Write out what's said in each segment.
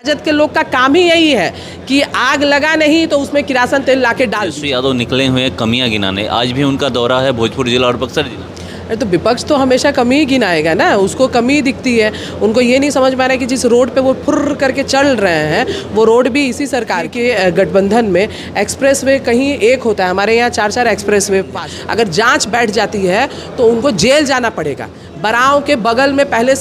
राजद के लोग का काम ही यही है कि आग लगा नहीं तो उसमें किरासन तेल लाके डाल। तेजस्वी यादव निकले हुए कमियां गिनाने, आज भी उनका दौरा है भोजपुर जिला और बक्सर जिला। तो विपक्ष तो हमेशा कमी ही गिनाएगा ना, उसको कमी ही दिखती है। उनको ये नहीं समझ में आ रहा है कि जिस रोड पे वो फुर्र करके चल रहे हैं वो रोड भी इसी सरकार के गठबंधन में एक्सप्रेसवे कहीं एक होता है, हमारे यहाँ 4-4 एक्सप्रेसवे पास। अगर जांच बैठ जाती है तो उनको जेल जाना पड़ेगा। बराव के बगल में पहले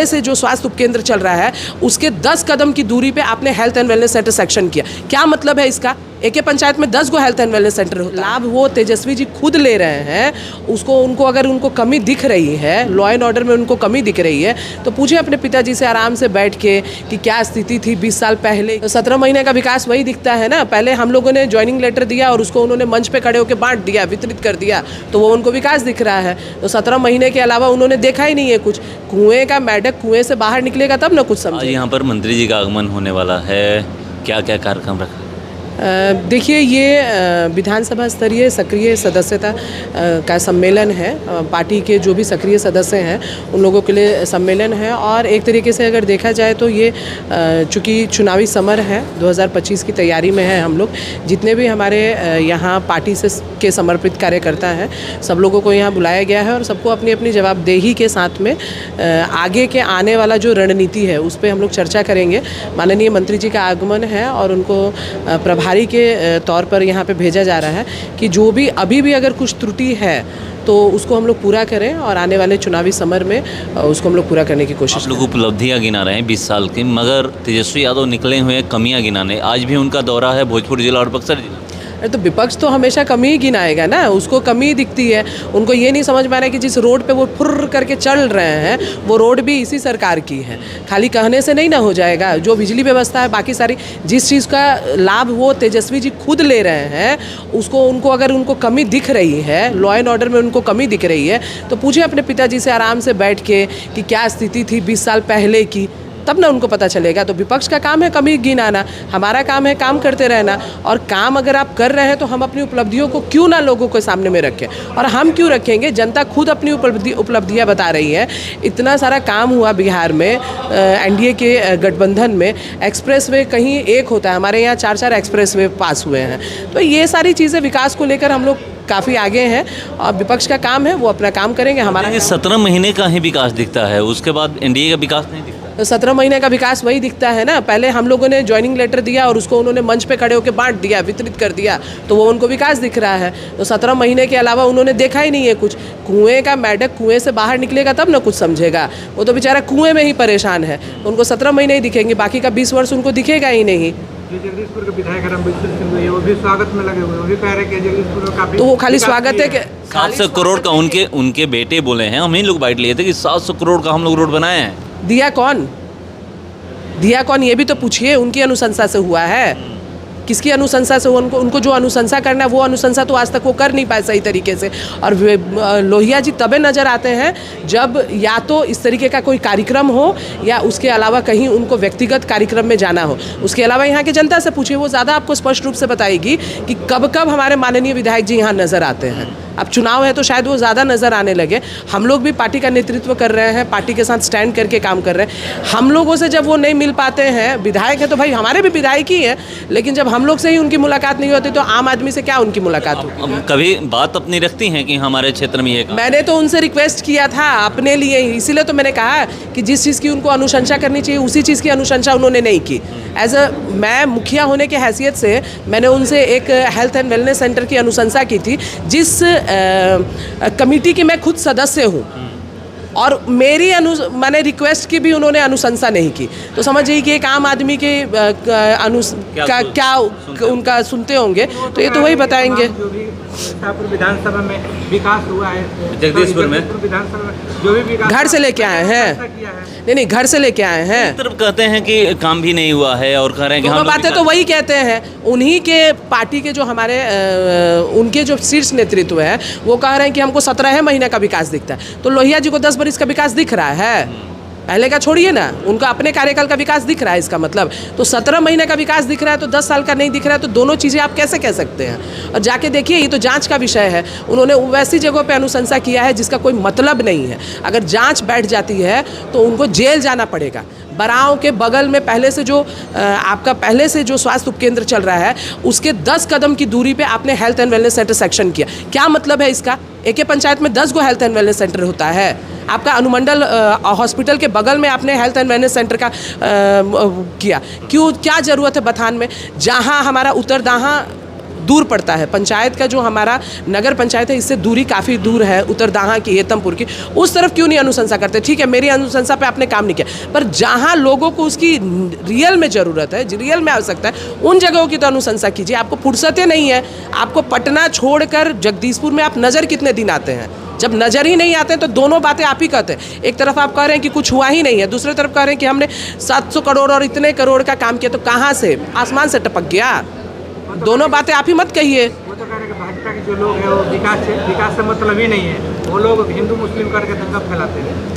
से जो स्वास्थ्य उपकेंद्र चल रहा है उसके 10 कदम की दूरी पे आपने health and wellness centre section किया। क्या मतलब है इसका? एक पंचायत में 10 गो हेल्थ एंड वेलनेस सेंटर होता है। लाभ वो तेजस्वी जी खुद ले रहे हैं, अगर उनको कमी दिख रही है, लॉ एंड ऑर्डर में उनको कमी दिख रही है तो पूछे अपने पिताजी से आराम से बैठ के कि क्या स्थिति थी 20 साल पहले। तो 17 महीने का विकास वही दिखता है ना। पहले हम लोगों ने ज्वाइनिंग लेटर दिया और उसको उन्होंने मंच पे खड़े होकर बांट दिया, वितरित कर दिया, तो वो उनको विकास दिख रहा है। तो 17 महीने के अलावा उन्होंने देखा ही नहीं है कुछ। कुएं का मेढक कुएं से बाहर निकलेगा तब ना कुछ समझे। यहाँ पर मंत्री जी का आगमन होने वाला है, क्या क्या कार्यक्रम रखा? देखिए, ये विधानसभा स्तरीय सक्रिय सदस्यता का सम्मेलन है। पार्टी के जो भी सक्रिय सदस्य हैं उन लोगों के लिए सम्मेलन है। और एक तरीके से अगर देखा जाए तो ये चूँकि चुनावी समर है, 2025 की तैयारी में है हम लोग, जितने भी हमारे यहाँ पार्टी के समर्पित कार्यकर्ता हैं सब लोगों को यहाँ बुलाया गया है और सबको अपनी अपनी जवाबदेही के साथ में आगे के आने वाला जो रणनीति है उस पर हम लोग चर्चा करेंगे। माननीय मंत्री जी का आगमन है और उनको प्रभारी के तौर पर यहाँ पे भेजा जा रहा है कि जो भी अभी भी अगर कुछ त्रुटि है तो उसको हम लोग पूरा करें और आने वाले चुनावी समर में उसको हम लोग पूरा करने की कोशिश। आप लोग उपलब्धियाँ गिना रहे हैं 20 साल की, मगर तेजस्वी यादव निकले हुए कमियां गिनाने, आज भी उनका दौरा है भोजपुर जिला और बक्सर जिला। तो विपक्ष तो हमेशा कमी ही गिनाएगा ना, उसको कमी ही दिखती है। उनको ये नहीं समझ में आ रहा है कि जिस रोड पे वो फुर्र करके चल रहे हैं वो रोड भी इसी सरकार की है। खाली कहने से नहीं ना हो जाएगा। जो बिजली व्यवस्था है, बाकी सारी जिस चीज़ का लाभ वो तेजस्वी जी खुद ले रहे हैं अगर उनको कमी दिख रही है, लॉ एंड ऑर्डर में उनको कमी दिख रही है तो पूछे अपने पिताजी से आराम से बैठ के कि क्या स्थिति थी 20 साल पहले की, तब ना उनको पता चलेगा। तो विपक्ष का काम है कमी गिनाना, हमारा काम है काम करते रहना। और काम अगर आप कर रहे हैं तो हम अपनी उपलब्धियों को क्यों ना लोगों के सामने में रखें। और हम क्यों रखेंगे? जनता खुद अपनी उपलब्धियां बता रही है। इतना सारा काम हुआ बिहार में, एनडीए के गठबंधन में एक्सप्रेसवे कहीं एक होता है, हमारे यहाँ 4-4 एक्सप्रेसवे पास हुए हैं। तो ये सारी चीज़ें विकास को लेकर हम लोग काफ़ी आगे हैं और विपक्ष का काम है वो अपना काम करेंगे। हमारा 17 महीने का ही विकास दिखता है, उसके बाद एनडीए का विकास नहीं दिखता। तो 17 महीने का विकास वही दिखता है ना। पहले हम लोगों ने ज्वाइनिंग लेटर दिया और उसको उन्होंने मंच पे खड़े होकर बांट दिया, वितरित कर दिया, तो वो उनको विकास दिख रहा है। तो 17 महीने के अलावा उन्होंने देखा ही नहीं है कुछ। कुएं का मेढक कुएं से बाहर निकलेगा तब ना कुछ समझेगा। वो तो बेचारा कुएं में ही परेशान है, उनको 17 महीने ही दिखेंगे, बाकी का 20 वर्ष उनको दिखेगा ही नहीं। जगदीशपुर के विधायक वो भी स्वागत में लगे हुए, वो भी कह रहे कि जगदीशपुर में काफी, तो वो खाली स्वागत है कि 700 करोड़ का उनके बेटे बोले हैं, हम ही लोग बाइट लिए थे कि 700 करोड़ का हम लोग रोड बनाए हैं। दिया कौन ये भी तो पूछिए। उनकी अनुशंसा से हुआ है, किसकी अनुशंसा से? उनको जो अनुशंसा करना है वो अनुशंसा तो आज तक वो कर नहीं पाए सही तरीके से। और लोहिया जी तबे नज़र आते हैं जब या तो इस तरीके का कोई कार्यक्रम हो या उसके अलावा कहीं उनको व्यक्तिगत कार्यक्रम में जाना हो। उसके अलावा यहाँ की जनता से पूछिए, वो ज़्यादा आपको स्पष्ट रूप से बताएगी कि कब कब हमारे माननीय विधायक जी यहाँ नज़र आते हैं। अब चुनाव है तो शायद वो ज़्यादा नज़र आने लगे। हम लोग भी पार्टी का नेतृत्व कर रहे हैं, पार्टी के साथ स्टैंड करके काम कर रहे हैं। हम लोगों से जब वो नहीं मिल पाते हैं, विधायक है तो भाई हमारे भी विधायक ही हैं, लेकिन जब हम लोग से ही उनकी मुलाकात नहीं होती तो आम आदमी से क्या उनकी मुलाकात हो? कभी बात अपनी रखती हैं कि हमारे क्षेत्र में ये काम? मैंने तो उनसे रिक्वेस्ट किया था अपने लिए ही, इसीलिए तो मैंने कहा कि जिस चीज़ की उनको अनुशंसा करनी चाहिए उसी चीज़ की अनुशंसा उन्होंने नहीं की। मैं मुखिया होने के हैसियत से मैंने उनसे एक हेल्थ एंड वेलनेस सेंटर की अनुशंसा की थी, जिस कमेटी की मैं खुद सदस्य हूँ, और मेरी मैंने रिक्वेस्ट की भी उन्होंने अनुशंसा नहीं की। तो समझिए कि एक आम आदमी के क्या उनका सुनते होंगे, तो ये तो वही बताएंगे। विधानसभा में विकास हुआ है, जगदीशपुर में विधानसभा में जो भी विकास घर से लेके आए हैं, नहीं घर से लेके आए हैं। तरफ कहते हैं कि काम भी नहीं हुआ है और कह रहे हैं कि हम बातें तो वही कहते हैं। उन्हीं के पार्टी के जो हमारे उनके जो शीर्ष नेतृत्व है वो कह रहे हैं कि हमको 17 महीने का विकास दिखता है। तो लोहिया जी को 10 बरस का विकास दिख रहा है, पहले का छोड़िए ना, उनका अपने कार्यकाल का विकास दिख रहा है इसका मतलब। तो 17 महीने का विकास दिख रहा है तो 10 साल का नहीं दिख रहा है, तो दोनों चीज़ें आप कैसे कह सकते हैं? और जाके देखिए, ये तो जांच का विषय है। उन्होंने वैसी जगहों पे अनुशंसा किया है जिसका कोई मतलब नहीं है। अगर जांच बैठ जाती है तो उनको जेल जाना पड़ेगा। बराव के बगल में पहले से जो आपका पहले से जो स्वास्थ्य उपकेंद्र चल रहा है उसके 10 कदम की दूरी पे आपने health and wellness centre section किया। क्या मतलब है इसका? एक पंचायत में 10 गो हेल्थ एंड वेलनेस सेंटर होता है। आपका अनुमंडल हॉस्पिटल के बगल में आपने हेल्थ एंड वेलनेस सेंटर का किया। क्यों, क्या ज़रूरत है बथान में, जहाँ हमारा उत्तरदाहा दूर पड़ता है? पंचायत का जो हमारा नगर पंचायत है इससे दूरी काफ़ी दूर है, उत्तरदाहा की, हेतमपुर की, उस तरफ क्यों नहीं अनुशंसा करते? ठीक है, मेरी अनुशंसा पे आपने काम नहीं किया, पर जहाँ लोगों को उसकी रियल में ज़रूरत है, रियल में आवश्यकता है, उन जगहों की तो अनुशंसा कीजिए। आपको फुर्सतें नहीं है। आपको पटना छोड़कर जगदीशपुर में आप नज़र कितने दिन आते हैं? जब नज़र ही नहीं आते हैं तो दोनों बातें आप ही कहते हैं। एक तरफ आप कह रहे हैं कि कुछ हुआ ही नहीं है, दूसरी तरफ कह रहे हैं कि हमने 700 करोड़ और इतने करोड़ का काम किया। तो कहाँ से? आसमान से टपक गया? दोनों बातें आप ही मत कहिए। वो तो कह रहे हैं कि भाजपा के जो लोग हैं वो विकास से मतलब ही नहीं है, वो लोग हिंदू मुस्लिम करके दंगा फैलाते हैं।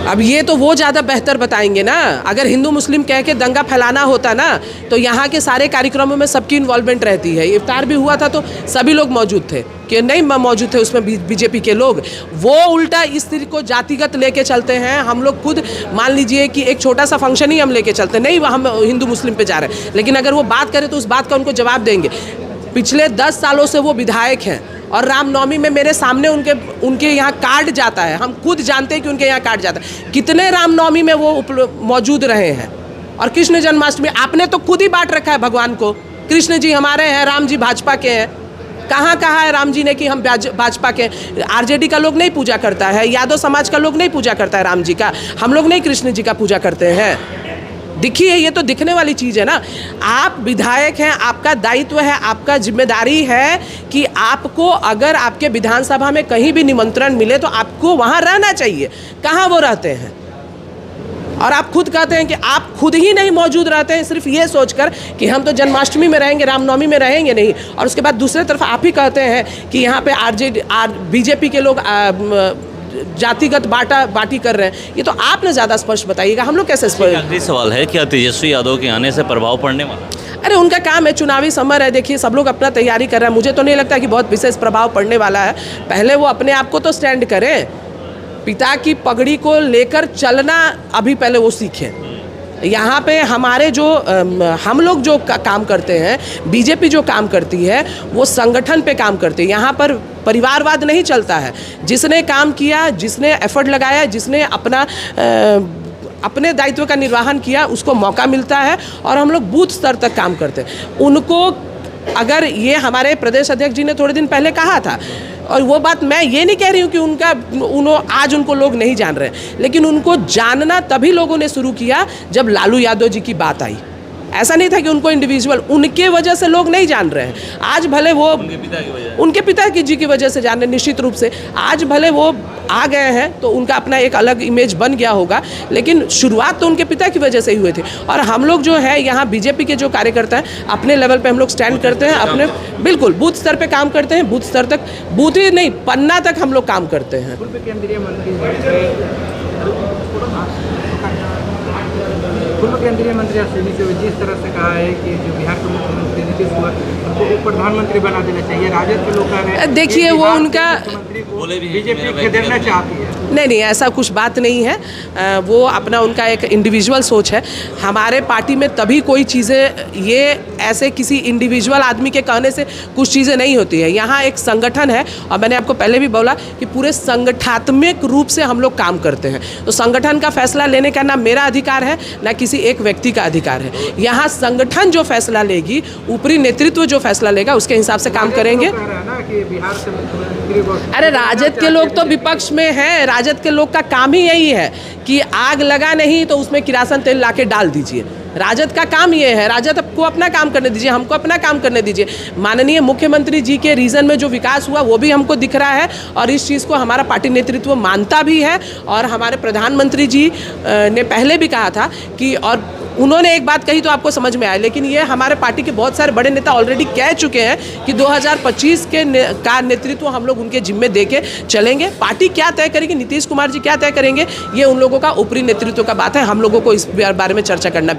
अब ये तो वो ज़्यादा बेहतर बताएंगे ना। अगर हिंदू मुस्लिम कह के दंगा फैलाना होता ना तो यहाँ के सारे कार्यक्रमों में सबकी इन्वॉल्वमेंट रहती है। इफ्तार भी हुआ था तो सभी लोग मौजूद थे, कि नहीं मौजूद थे उसमें बीजेपी के लोग। वो उल्टा इस चीज़ को जातिगत लेके चलते हैं। हम लोग खुद मान लीजिए कि एक छोटा सा फंक्शन ही हम लेके चलते हैं, नहीं हम हिंदू मुस्लिम पे जा रहे हैं, लेकिन अगर वो बात करें तो उस बात का उनको जवाब देंगे। पिछले 10 सालों से वो विधायक हैं और रामनवमी में मेरे सामने उनके यहाँ कार्ड जाता है। हम खुद जानते हैं कि उनके यहाँ कार्ड जाता है। कितने रामनवमी में वो मौजूद रहे हैं। और कृष्ण जन्माष्टमी आपने तो खुद ही बांट रखा है भगवान को। कृष्ण जी हमारे हैं, राम जी भाजपा के हैं। कहाँ कहा है राम जी ने कि हम भाजपा के? आरजेडी का लोग नहीं पूजा करता है, यादव समाज का लोग नहीं पूजा करता है राम जी का, हम लोग नहीं कृष्ण जी का पूजा करते हैं। दिखिए, ये तो दिखने वाली चीज़ है ना। आप विधायक हैं, आपका दायित्व है, आपका जिम्मेदारी है कि आपको अगर आपके विधानसभा में कहीं भी निमंत्रण मिले तो आपको वहाँ रहना चाहिए। कहाँ वो रहते हैं? और आप खुद कहते हैं कि आप खुद ही नहीं मौजूद रहते हैं, सिर्फ ये सोचकर कि हम तो जन्माष्टमी में रहेंगे, रामनवमी में रहेंगे नहीं। और उसके बाद दूसरी तरफ आप ही कहते हैं कि यहाँ पे बीजेपी के लोग जातिगत बाटी कर रहे हैं। ये तो आपने ज़्यादा स्पष्ट बताइएगा, हम लोग कैसे स्पष्ट? आखिरी सवाल है, क्या तेजस्वी यादव के आने से प्रभाव पड़ने वाला? अरे उनका काम है, चुनावी समर है, देखिए सब लोग अपना तैयारी कर रहे हैं। मुझे तो नहीं लगता कि बहुत विशेष प्रभाव पड़ने वाला है। पहले वो अपने आप को तो स्टैंड करें, पिता की पगड़ी को लेकर चलना अभी पहले वो सीखें। यहाँ पे हमारे जो हम लोग जो काम करते हैं, बीजेपी जो काम करती है वो संगठन पे काम करती है। यहाँ पर परिवारवाद नहीं चलता है। जिसने काम किया, जिसने एफर्ट लगाया, जिसने अपने दायित्व का निर्वहन किया उसको मौका मिलता है। और हम लोग बूथ स्तर तक काम करते हैं। उनको अगर ये हमारे प्रदेश अध्यक्ष जी ने थोड़े दिन पहले कहा था, और वो बात मैं ये नहीं कह रही हूँ कि आज उनको लोग नहीं जान रहे, लेकिन उनको जानना तभी लोगों ने शुरू किया जब लालू यादव जी की बात आई। ऐसा नहीं था कि उनको इंडिविजुअल, उनके वजह से लोग नहीं जान रहे हैं। आज भले वो उनके पिता जी की वजह से जान रहे, निश्चित रूप से आज भले वो आ गए हैं तो उनका अपना एक अलग इमेज बन गया होगा, लेकिन शुरुआत तो उनके पिता की वजह से ही हुए थे। और हम लोग जो है यहाँ बीजेपी के जो कार्यकर्ता हैं अपने लेवल पे हम लोग स्टैंड करते हैं, अपने बिल्कुल बूथ स्तर पे काम करते हैं। बूथ स्तर तक, बूथ ही नहीं पन्ना तक हम लोग काम करते हैं। पूर्व केंद्रीय मंत्री अश्विनी चौबे जिस तरह से कहा है कि जो बिहार के मुख्यमंत्री नीतीश कुमार उनको प्रधानमंत्री बना देना चाहिए, राजद के लोग कह रहे हैं देखिए वो उनका बीजेपी खेदेड़ना चाहती है। नहीं, ऐसा कुछ बात नहीं है। वो अपना उनका एक इंडिविजुअल सोच है। हमारे पार्टी में तभी कोई चीज़ें ये ऐसे किसी इंडिविजुअल आदमी के कहने से कुछ चीज़ें नहीं होती है। यहाँ एक संगठन है और मैंने आपको पहले भी बोला कि पूरे संगठनात्मक रूप से हम लोग काम करते हैं। तो संगठन का फैसला लेने का ना मेरा अधिकार है ना किसी एक व्यक्ति का अधिकार है। यहाँ संगठन जो फैसला लेगी, ऊपरी नेतृत्व जो फैसला लेगा उसके हिसाब से काम करेंगे। अरे राजद के लोग तो विपक्ष में हैं। राजद के लोग का काम ही यही है कि आग लगा नहीं तो उसमें किरासन तेल लाके डाल दीजिए। राजद का काम ये है। राजद को अपना काम करने दीजिए, हमको अपना काम करने दीजिए। माननीय मुख्यमंत्री जी के रीजन में जो विकास हुआ वो भी हमको दिख रहा है और इस चीज़ को हमारा पार्टी नेतृत्व मानता भी है। और हमारे प्रधानमंत्री जी ने पहले भी कहा था कि, और उन्होंने एक बात कही तो आपको समझ में आया, लेकिन ये हमारे पार्टी के बहुत सारे बड़े नेता ऑलरेडी कह चुके हैं कि 2025 का नेतृत्व हम लोग उनके जिम्मे दे के चलेंगे। पार्टी क्या तय करेगी, नीतीश कुमार जी क्या तय करेंगे, ये उन लोगों का ऊपरी नेतृत्व का बात है। हम लोगों को इस बारे में चर्चा करना